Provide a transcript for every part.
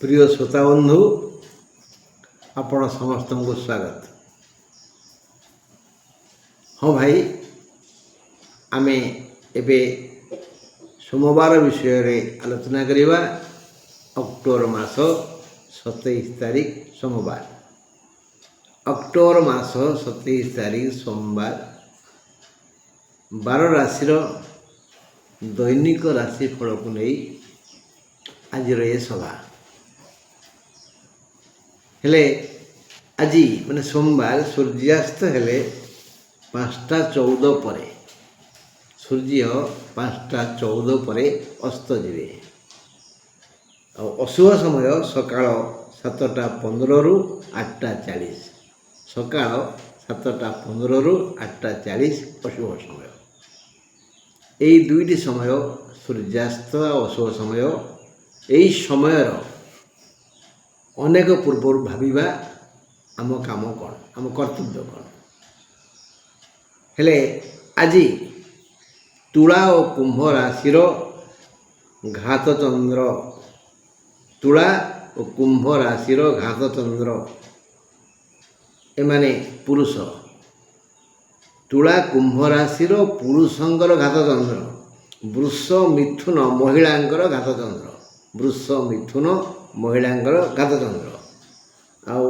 प्रिय श्रोता बंधु आपण समस्त को स्वागत। हाँ भाई, आमे एबे सोमवार विषय रे आलोचना करिबा। अक्टोबर मास 27 तारीख सोमवार। अक्टोबर मास 27 तारीख सोमवार 12 राशि दैनिक राशि फल को नहीं आज ये सभा हेले आजी माने सोमवार सूर्यास्त हेले 5:14 पर सूर्य 5:14 पर अस्त जीवे। अशुभ समय सकाळ 7:15 रु 8:40 सकाळ 7:15 रु 8:40 अशुभ समय। यही दुईटी समय सूर्यास्त और अशुभ समय यही समय अनेक पूर्व भाविबा आम काम कौन आम कर्तव्य कौन हेले आज तुला और कुंभ राशि घात चंद्र तुला और कुंभ राशि घात चंद्र एमाने पुरुष तुला कुंभ राशि पुरुषंकर घात चंद्र वृष मिथुन महिलांकर घात चंद्र वृष मिथुन महिलांकर घात चंद्र आउ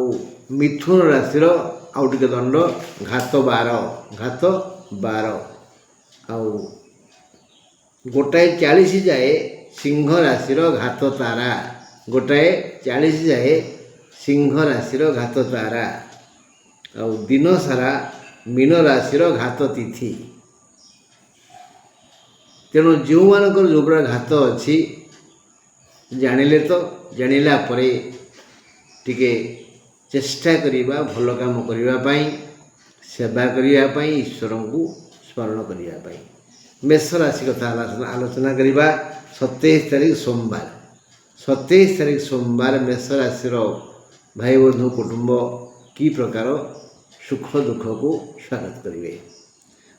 मिथुन राशि आउ टिके दंड घात 12 आउ गोटाए 40 जाए सिंह राशि घात तारा गोटाए 40 जाए सिंह राशि घात तारा आउ दिन सारा मीन राशि घात तिथि। तेणु जो मानकर जो घात अच्छी जानिले तो जानिला परे टिके चेष्टा करिबा भल काम करिबा पई सेवा करिबा पई ईश्वर को स्मरण करिबा पई। मेष राशि कथा आलोचना करिबा। 27 तारीख सोमवार 27 तारीख सोमवार मेष राशि भाई बंधु कुटुंब की प्रकार सुख दुख को स्वागत करेंगे।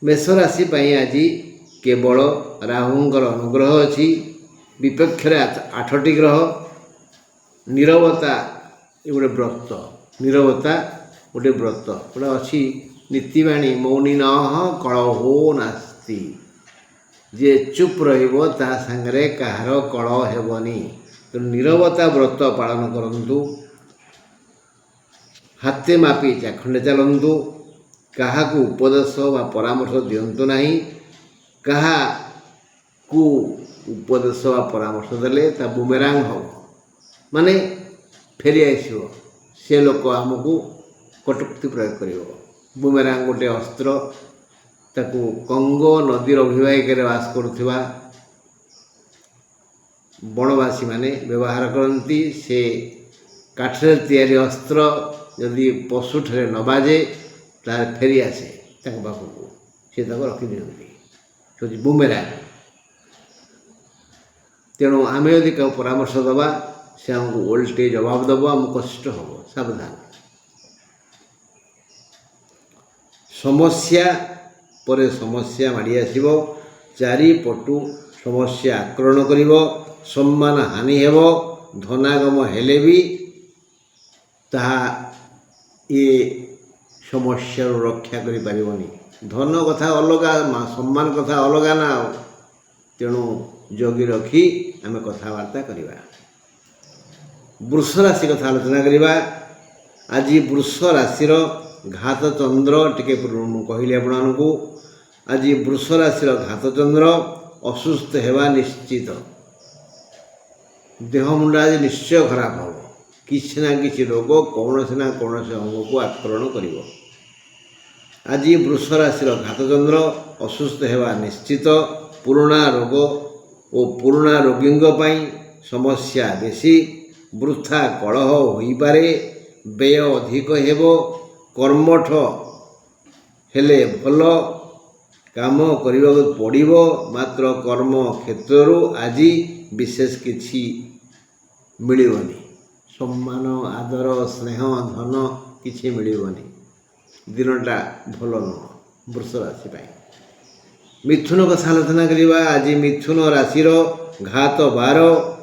मेष राशि पई आज केवल राहुंकर अनुग्रह अच्छी विपक्ष 8टी ग्रह नीरवता गोटे व्रत नीरवता गोटे व्रत गोटे अच्छी नीतिवाणी मौनी न कलहो नास्ति जे चुप रहिबो ता संगरे कहार कलह हेबनी। तो नीरवता व्रत पालन करंतु हाथे मापी चाखंडे चलंतु कहा को उपदेश व परामर्श दियंतु नहीं कहा को उपदेश व परामर्श देले ता बुमेरांग हो माने फेरी आसो से लोक आमको कटुक्ति प्रयोग कर। बुमेरांग गोटे अस्त्र ताकू कंगो नदीर अभिवाहिक वास करुवा बनवासी माने व्यवहार करती। से काठरे तैयारी अस्त्र यदि पशु ठे न बाजे तार फेरी आसे पाखक सी रखी दिखती बुमेरांग। तेणु आम यदि क्या परामर्श दबा से आमको ओल्टे जवाब दब आम कष्ट हम सावधान। समस्या पर समस्या माड़ी आसो चारिपटु समस्या आक्रमण कर सम्मान हानि हेब धनागम हेले भी ताहा ये समस्या रक्षा करि परिबनी। धन कथा अलगा सम्मान कथा अलगा ना। तेणु जगी रखी आम कथबार्ता करवा। वृष राशि कथा आलोचना करवा। आज वृष राशि घात चंद्र टिके कहली आपको आज वृष राशि घात चंद्र असुस्थ हेबा निश्चित। देह मुंडा आज निश्चय खराब हो किसी ना किसी रोग कौन ना कौन अंग को आक्रमण कर। आज वृष राशि घात चंद्र असुस्थ हेबा निश्चित। पुराणा रोग और पुराणा रोगी समस्या बेसी वृथा कलह हो पारे व्यय अधिक हेब कर्मठ हेले भल काम करने को पड़ो मात्र कर्म क्षेत्र आज विशेष किछि मिलबनी सम्मान आदर स्नेह धन किछि मिलबनी। दिनटा भल नुह वृष राशि पाई। मिथुन कथा आलोचना करवा। आज मिथुन राशि घात 12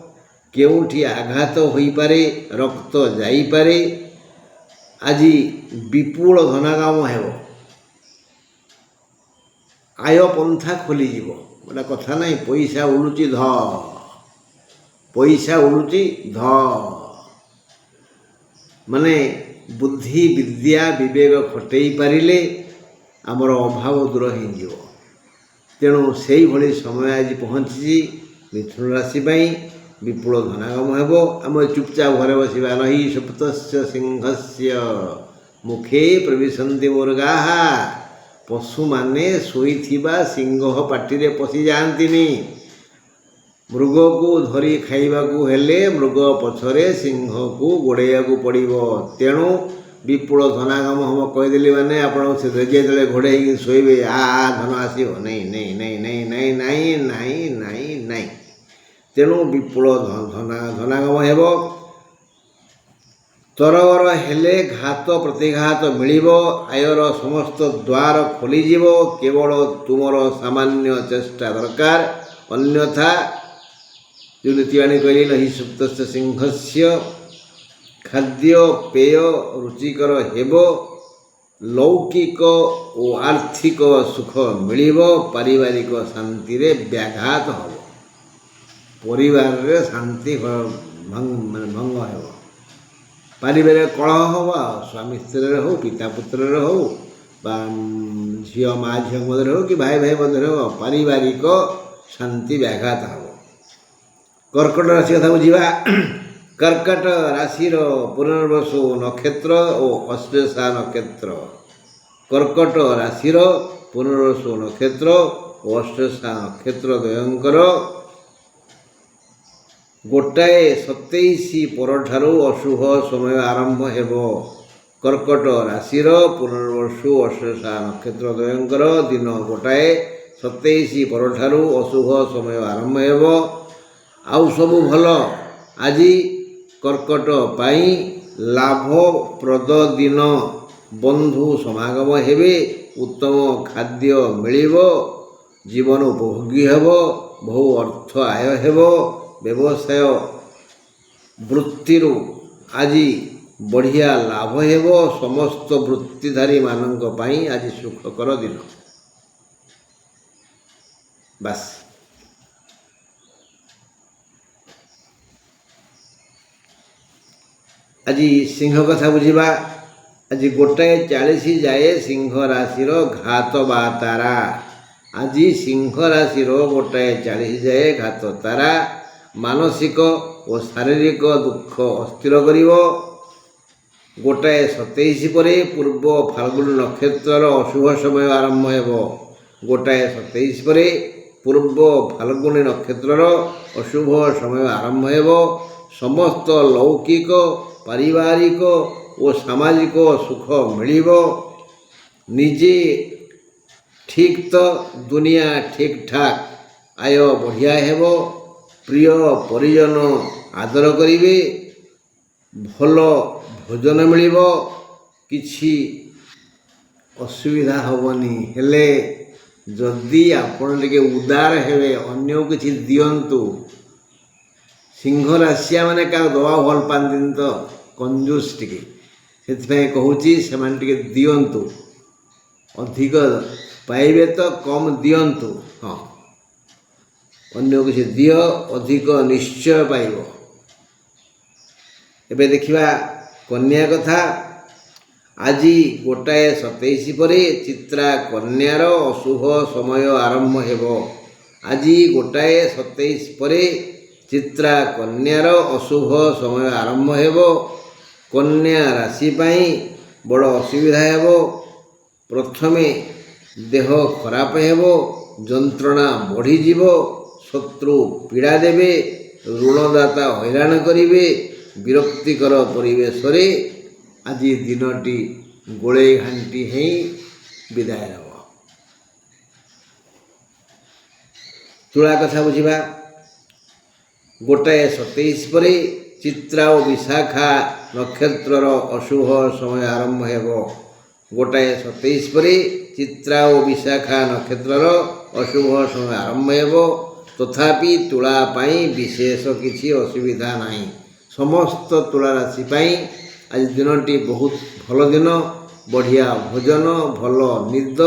କେଉଁଠି ଆଘାତ ହୋଇପାରେ, ରକ୍ତ ଯାଇପାରେ। ଆଜି ବିପୁଳ ଧନାଗମ ହେବ, ଆୟ ପନ୍ଥା ଖୋଲିଯିବ। ଗୋଟେ କଥା ନାହିଁ, ପଇସା ଉଡ଼ୁଛି ପଇସା ଉଡ଼ୁଛି ମାନେ ବୁଦ୍ଧି ବିଦ୍ୟା ବିବେକ ଖଟେଇ ପାରିଲେ ଆମର ଅଭାବ ଦୂର ହେଇଯିବ। ତେଣୁ ସେଇଭଳି ସମୟ ଆଜି ପହଞ୍ଚିଛି ମିଥୁନ ରାଶି ପାଇଁ। ବିପୁଳ ଧନାଗମ ହେବ। ଆମେ ଚୁପଚାପ ଘରେ ବସିବା। ନହି ସୁପ୍ତସ୍ୟ ସିଂହସ୍ୟ ମୁଖେ ପ୍ରବିଶନ୍ତି ମୁର୍ଗାଃ। ପଶୁମାନେ ଶୋଇଥିବା ସିଂହ ପାଟିରେ ପଶି ଯାଆନ୍ତିନି। ମୃଗକୁ ଧରି ଖାଇବାକୁ ହେଲେ ମୃଗ ପଛରେ ସିଂହକୁ ଗୋଡ଼େଇବାକୁ ପଡ଼ିବ। ତେଣୁ ବିପୁଳ ଧନାଗମ ହେବ କହିଦେଲି ମାନେ ଆପଣ ଯେତେବେଳେ ଘୋଡ଼େଇକି ଶୋଇବେ, ଧନ ଆସିବ। ନାଇଁ। ତେଣୁ ବିପୁଳ ଧନାଗମ ହେବ। ତରବର ହେଲେ ଘାତ ପ୍ରତିଘାତ ମିଳିବ। ଆୟର ସମସ୍ତ ଦ୍ୱାର ଖୋଲିଯିବ। କେବଳ ତୁମର ସାମାନ୍ୟ ଚେଷ୍ଟା ଦରକାର। ଅନ୍ୟଥା ଯେଉଁ ନୀତିବାଣୀ କହିଲି, ନହି ସୁପ୍ତସ୍ୟ ସିଂହସ୍ୟ, ଖାଦ୍ୟ ପେୟ ରୁଚିକର ହେବ। ଲୌକିକ ଓ ଆର୍ଥିକ ସୁଖ ମିଳିବ। ପାରିବାରିକ ଶାନ୍ତିରେ ବ୍ୟାଘାତ ହେବ। ପରିବାରରେ ଶାନ୍ତି ଭଙ୍ଗ ହେବ। ପାରିବାରିକ କଳହ ହେବ। ସ୍ୱାମୀ ସ୍ତ୍ରୀରେ ହେଉ, ପିତା ପୁତ୍ରରେ ହେଉ, ବା ଝିଅ ମା ଝିଅଙ୍କ ମଧ୍ୟରେ ହେଉ, କି ଭାଇ ମଧ୍ୟରେ ହେଉ, ପାରିବାରିକ ଶାନ୍ତି ବ୍ୟାଘାତ ହେବ। କର୍କଟ ରାଶି କଥା ବୁଝିବା। କର୍କଟ ରାଶିର ପୁନର୍ବସୁ ନକ୍ଷତ୍ର ଓ ଅଶ୍ଳେଷା ନକ୍ଷତ୍ର। କର୍କଟ ରାଶିର ପୁନର୍ବସୁ ନକ୍ଷତ୍ର ଓ ଅଶ୍ଳେଷା ନକ୍ଷତ୍ର ଦ୍ୱୟଙ୍କର 1:27 ପରଠାରୁ ଅଶୁଭ ସମୟ ଆରମ୍ଭ ହେବ। କର୍କଟ ରାଶିର ପୁନର୍ବସୁ ଅଶ୍ଳେଷା ନକ୍ଷତ୍ର ଦ୍ୱୟଙ୍କର ଦିନ 1:27 ପରଠାରୁ ଅଶୁଭ ସମୟ ଆରମ୍ଭ ହେବ। ଆଉ ସବୁ ଭଲ। ଆଜି କର୍କଟ ପାଇଁ ଲାଭପ୍ରଦ ଦିନ। ବନ୍ଧୁ ସମାଗମ ହେବେ। ଉତ୍ତମ ଖାଦ୍ୟ ମିଳିବ। ଜୀବନ ଉପଭୋଗୀ ହେବ। ବହୁ ଅର୍ଥ ଆୟ ହେବ। ବ୍ୟବସାୟ ବୃତ୍ତିରୁ ଆଜି ବଢ଼ିଆ ଲାଭ ହେବ। ସମସ୍ତ ବୃତ୍ତିଧାରୀମାନଙ୍କ ପାଇଁ ଆଜି ସୁଖକର ଦିନ। ବାସ୍। ଆଜି ସିଂହ କଥା ବୁଝିବା। ଆଜି 1:40 ଯାଏ ସିଂହ ରାଶିର ଘାତ ବା ତାରା। ଆଜି ସିଂହ ରାଶିର 1:40 ଯାଏ ଘାତ ତାରା ମାନସିକ ଓ ଶାରୀରିକ ଦୁଃଖ ଅସ୍ଥିର କରିବ। 1:27 ପରେ ପୂର୍ବ ଫାଲ୍ଗୁନ ନକ୍ଷତ୍ରର ଅଶୁଭ ସମୟ ଆରମ୍ଭ ହେବ। 1:27 ପରେ ପୂର୍ବ ଫାଲ୍ଗୁନୀ ନକ୍ଷତ୍ରର ଅଶୁଭ ସମୟ ଆରମ୍ଭ ହେବ। ସମସ୍ତ ଲୌକିକ, ପାରିବାରିକ ଓ ସାମାଜିକ ସୁଖ ମିଳିବ। ନିଜେ ଠିକ୍ ତ ଦୁନିଆ ଠିକ୍ ଠାକ୍। ଆୟ ବଢ଼ିଆ ହେବ। ପ୍ରିୟ ପରିଜନ ଆଦର କରିବେ। ଭଲ ଭୋଜନ ମିଳିବ। କିଛି ଅସୁବିଧା ହେବନି। ହେଲେ ଯଦି ଆପଣ ଟିକେ ଉଦାର ହେବେ, ଅନ୍ୟକୁ କିଛି ଦିଅନ୍ତୁ। ସିଂହ ରାଶିଆ ମାନେ କାହାକୁ ଦେବାକୁ ଭଲ ପାଆନ୍ତିନି ତ, କଞ୍ଜୁସ୍ ଟିକେ। ସେଥିପାଇଁ କହୁଛି ସେମାନେ ଟିକେ ଦିଅନ୍ତୁ। ଅଧିକ ପାଇବେ ତ କମ୍ ଦିଅନ୍ତୁ। ଅନ୍ୟକୁ କିଛି ଦିଅ, ଅଧିକ ନିଶ୍ଚୟ ପାଇବ। ଏବେ ଦେଖିବା କନ୍ୟା କଥା। ଆଜି 1:27 ପରେ ଚିତ୍ରା କନ୍ୟାର ଅଶୁଭ ସମୟ ଆରମ୍ଭ ହେବ। ଆଜି 1:27 ପରେ ଚିତ୍ରା କନ୍ୟାର ଅଶୁଭ ସମୟ ଆରମ୍ଭ ହେବ। କନ୍ୟା ରାଶି ପାଇଁ ବଡ଼ ଅସୁବିଧା ହେବ। ପ୍ରଥମେ ଦେହ ଖରାପ ହେବ। ଯନ୍ତ୍ରଣା ବଢ଼ିଯିବ। ଶତ୍ରୁ ପୀଡ଼ା ଦେବେ। ଋଣଦାତା ହଇରାଣ କରିବେ। ବିରକ୍ତିକର ପରିବେଶରେ ଆଜି ଦିନଟି ଗୋଳେଇ ଘାଣ୍ଟି ହେଇ ବିଦାୟ ହେବ। ତୁଳା କଥା ବୁଝିବା। 1:27 ପରେ ଚିତ୍ରା ଓ ବିଶାଖା ନକ୍ଷତ୍ରର ଅଶୁଭ ସମୟ ଆରମ୍ଭ ହେବ। 1:27 ପରେ ଚିତ୍ରା ଓ ବିଶାଖା ନକ୍ଷତ୍ରର ଅଶୁଭ ସମୟ ଆରମ୍ଭ ହେବ। तथापि तुला पाई विशेष किसी असुविधा नहीं। समस्त तुला राशि पाई आज दिनटी बहुत भल दिन। बढ़िया भोजन, भल निद,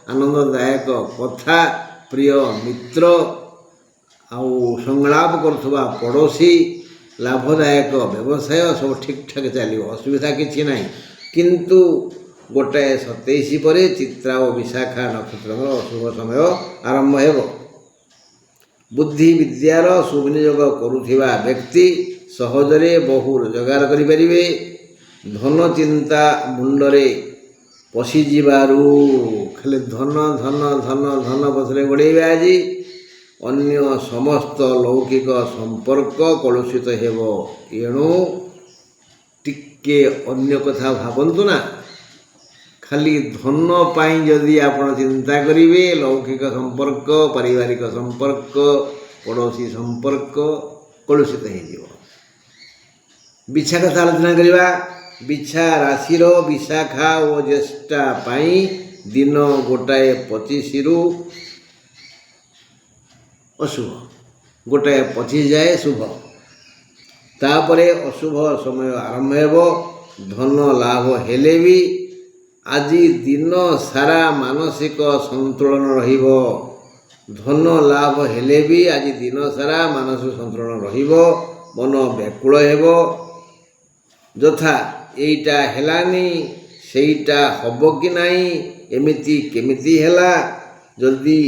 आनंददायक कथा, प्रिय मित्र आउ संलाप करुवा पड़ोशी, लाभदायक व्यवसाय सब ठीक ठाक चलो, असुविधा किसी ना। किंतु गोटाए 27 पर चित्रा और विशाखा नक्षत्र अशुभ समय आरंभ हो। बुद्धि विद्यार सुविनियोग करुवा व्यक्ति सहजरे बहु रोजगार करें। धन चिंता मुंडरे पशिजु खाली धन धन धन धन पछरे गोड़े। आज अन्य समस्त लौकिक संपर्क कलुषित हेबो। एणु टिके अन्य कथा भावंतु ना। खाली धन पाई जदि आप चिंता करेंगे, लौकिक संपर्क, पारिवारिक संपर्क, पड़ोशी संपर्क कलुषित हो। बिछा कथा आलोचना करवा। बिछा राशि विशाखा और ज्येष्ठा पाई दिन गोटाए 25 रु अशुभ, गोटाए 25 जाए शुभ, तापरे अशुभ समय आरंभ हो। धन लाभ हेले भी आज दिन सारा मानसिक संतुलन रहिबो। धन लाभ हेले भी आज दिन सारा मानसिक संतुलन रहिबो। मन व्याकुल हेबो, यथा एइटा हेलानी सेइटा हबो कि नाही, एमिति केमिति हेला। जदि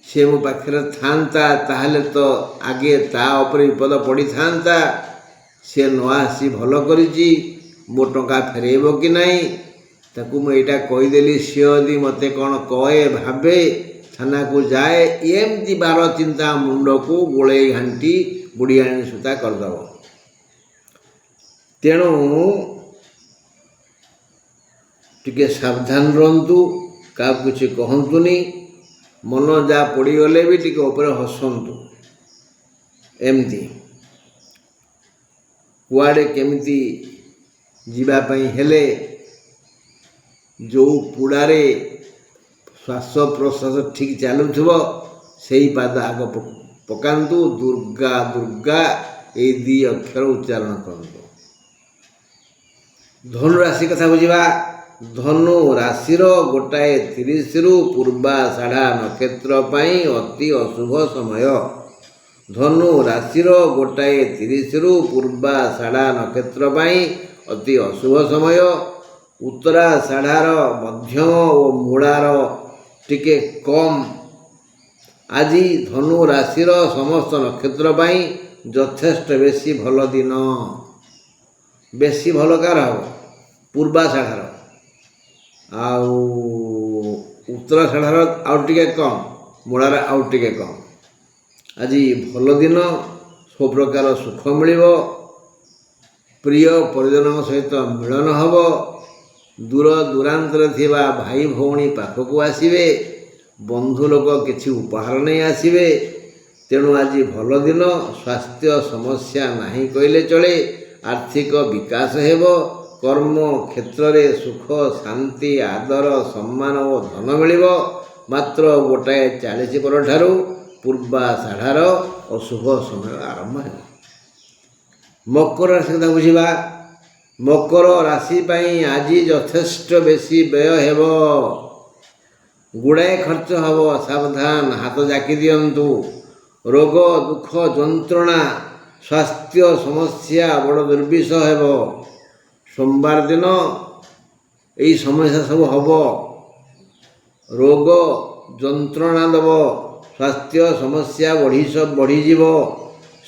से मो पाखरे थांता ताहले तो आगे ता उपरे विपद पड़ी थांता। से न आसी भल करिछि, मो टंका फेरेइबो कि नाही, ताकू मु एइटा कहीदेली, सी यदि मते कौन कहे भावे थाना को जाए, एमती बार चिंता मुंड को गोले घांटी बुढ़ियाणी सुता करदेव। तेणु टिके सावधान रहंतु, क्या कुछ कहतुनी। मन जा पड़ीगले भी टिके ऊपर हसंतु। एमती कुआड़े केमिति जीवापाई हेले जो पुड़ारे श्वास प्रश्वास ठीक चलुथबो सेही पाद आग पकांतु। दुर्गा दुर्गा ये 2 अक्षर उच्चारण करंतु। धनु राशि कथा बुझा। धनु राशिर गोटाए 30 रु पूर्वाषाढ़ा नक्षत्र पाई अति अशुभ समय। धनु राशिर गोटाए 30 रु पूर्वाषाढ़ा नक्षत्र पाई अति अशुभ समय। उत्तराषाढ़ार मध्यम और मूलार टिके कम। आज धनु राशिर समस्त नक्षत्र पाई यथेष्ट बेसी भल दिन। बेसी भल कार हम पूर्वाषाढ़ार, आउ उत्तराषाढ़ार आउ टिके कम, मूलार आउ टिके कम। आज भल दिन, सब प्रकार सुख मिल। प्रिय परिजन सहित मिलन हम। दूर दूरांतर थिबा भाई भौणी पाखक आसवे। बंधु लोक किछि उपहार नहीं आसवे। तेणु आज भल दिन। स्वास्थ्य समस्या नहीं कहले चले। आर्थिक विकास हेबो। कर्म क्षेत्र रे सुख शांति आदर सम्मान और धन मिलिबो। मात्र गोटाए 40 पर ठारू पूर्वाषाढ़ार अशुभ समय आरंभ हो। मकर राशि कथा बुझा। मकर राशि पाई आज यथेष्ट बेसी व्यय हेबो। गुड़ाए खर्च हम। सावधान, हाथ जाकी दियंतु। रोग दुख जंत्रणा स्वास्थ्य समस्या बड़ दुर्विष हेबो। सोमवार दिन यही समस्या सब हम। रोग जंत्रणा दब, स्वास्थ्य समस्या बढ़ीज,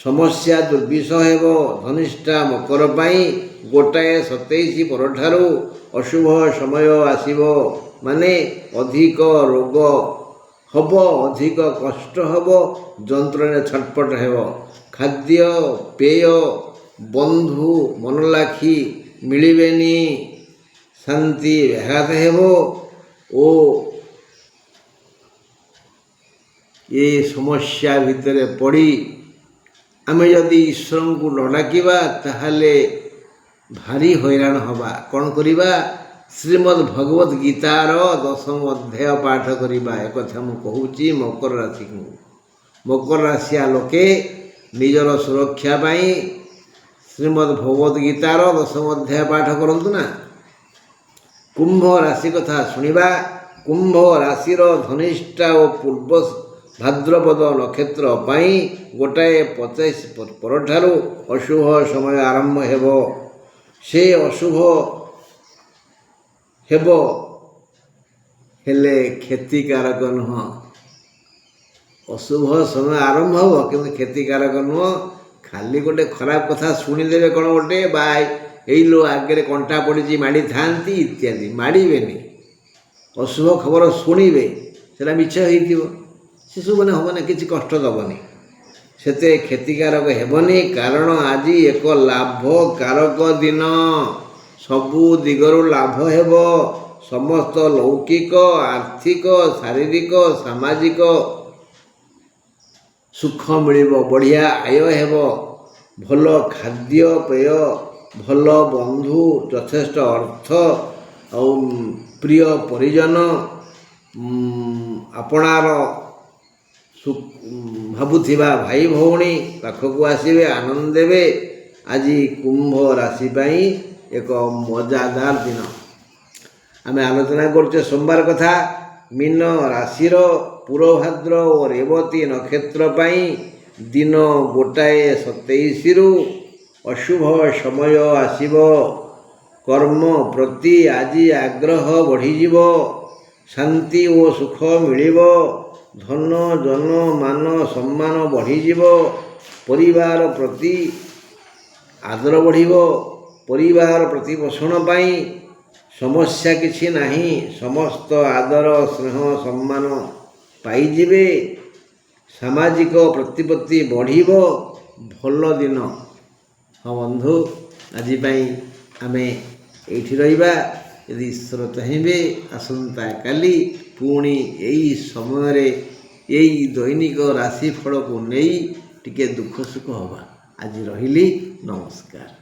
समस्या दुर्विष हेब। धनिष्ठा मकर पाई गोटाए 27 पर ठारू अशुभ समय आसीबो। माने अधिक रोग हब, अधिक कष्ट हब, जंत्रण छटपट हेब। खाद्य पेय बंधु मनलाखी मिलिबेनी। शांति व्याघात हेबो। ओ ये समस्या भितर पड़ी आमे जदि ईश्वर को न डाकिबा ताहले भारी हैरान हवा। कौन करिबा? श्रीमद् भगवत गीतार 10म अध्याय पाठ करिबा। एक कथा मु कहूची मकर राशि को ମକର ରାଶିଆ ଲୋକେ ନିଜର ସୁରକ୍ଷା ପାଇଁ ଶ୍ରୀମଦ୍ ଭଗବତ ଗୀତାର 10ମ ଅଧ୍ୟାୟ ପାଠ କରନ୍ତୁ ନା। କୁମ୍ଭ ରାଶି କଥା ଶୁଣିବା। କୁମ୍ଭ ରାଶିର ଧନିଷ୍ଠା ଓ ପୂର୍ବ ଭାଦ୍ରପଦ ନକ୍ଷତ୍ର ପାଇଁ ଗୋଟାଏ 25 ପରଠାରୁ ଅଶୁଭ ସମୟ ଆରମ୍ଭ ହେବ। ସେ ଅଶୁଭ ହେବ ହେଲେ କ୍ଷତିକାରକ ନୁହଁ। ଅଶୁଭ ସମୟ ଆରମ୍ଭ ହେବ କିନ୍ତୁ କ୍ଷତିକାରକ ନୁହଁ। ଖାଲି ଗୋଟେ ଖରାପ କଥା ଶୁଣିଦେବେ କ'ଣ ଗୋଟେ ବା ଏଇ ଲୋ ଆଗରେ କଣ୍ଟା ପଡ଼ିଛି ମାଡ଼ିଥାନ୍ତି ଇତ୍ୟାଦି, ମାଡ଼ିବେନି। ଅଶୁଭ ଖବର ଶୁଣିବେ, ସେଟା ମିଛ ହେଇଥିବ, ସେସବୁ ମାନେ ହେବନି, କିଛି କଷ୍ଟ ଦେବନି, ସେତେ କ୍ଷତିକାରକ ହେବନି। କାରଣ ଆଜି ଏକ ଲାଭକାରକ ଦିନ। ସବୁ ଦିଗରୁ ଲାଭ ହେବ। ସମସ୍ତ ଲୌକିକ, ଆର୍ଥିକ, ଶାରୀରିକ, ସାମାଜିକ ସୁଖ ମିଳିବ। ବଢ଼ିଆ ଆୟ ହେବ। ଭଲ ଖାଦ୍ୟପେୟ, ଭଲ ବନ୍ଧୁ, ଯଥେଷ୍ଟ ଅର୍ଥ ଆଉ ପ୍ରିୟ ପରିଜନ ଆପଣାର ଭାବୁଥିବା ଭାଇ ଭଉଣୀ ପାଖକୁ ଆସିବେ, ଆନନ୍ଦ ଦେବେ। ଆଜି କୁମ୍ଭ ରାଶି ପାଇଁ ଏକ ମଜାଦାର ଦିନ। ଆମେ ଆଲୋଚନା କରୁଛେ ସୋମବାର କଥା। ମୀନ ରାଶିର ପୂରଭାଦ୍ର ଓ ରେବତୀ ନକ୍ଷତ୍ର ପାଇଁ ଦିନ 1:27ରୁ ଅଶୁଭ ସମୟ ଆସିବ। କର୍ମ ପ୍ରତି ଆଜି ଆଗ୍ରହ ବଢ଼ିଯିବ। ଶାନ୍ତି ଓ ସୁଖ ମିଳିବ। ଧନ ଜନ ମାନ ସମ୍ମାନ ବଢ଼ିଯିବ। ପରିବାର ପ୍ରତି ଆଦର ବଢ଼ିବ। ପରିବାର ପ୍ରତିପୋଷଣ ପାଇଁ ସମସ୍ୟା କିଛି ନାହିଁ। ସମସ୍ତ ଆଦର ସ୍ନେହ ସମ୍ମାନ ପାଇଯିବେ। ସାମାଜିକ ପ୍ରତିପତ୍ତି ବଢ଼ିବ। ଭଲ ଦିନ। ହଁ ବନ୍ଧୁ, ଆଜି ପାଇଁ ଆମେ ଏଇଠି ରହିବା। ଯଦି ଈଶ୍ୱର ଚାହିଁବେ ଆସନ୍ତାକାଲି ପୁଣି ଏଇ ସମୟରେ ଏଇ ଦୈନିକ ରାଶିଫଳକୁ ନେଇ ଟିକେ ଦୁଃଖ ସୁଖ ହେବା। ଆଜି ରହିଲି, ନମସ୍କାର।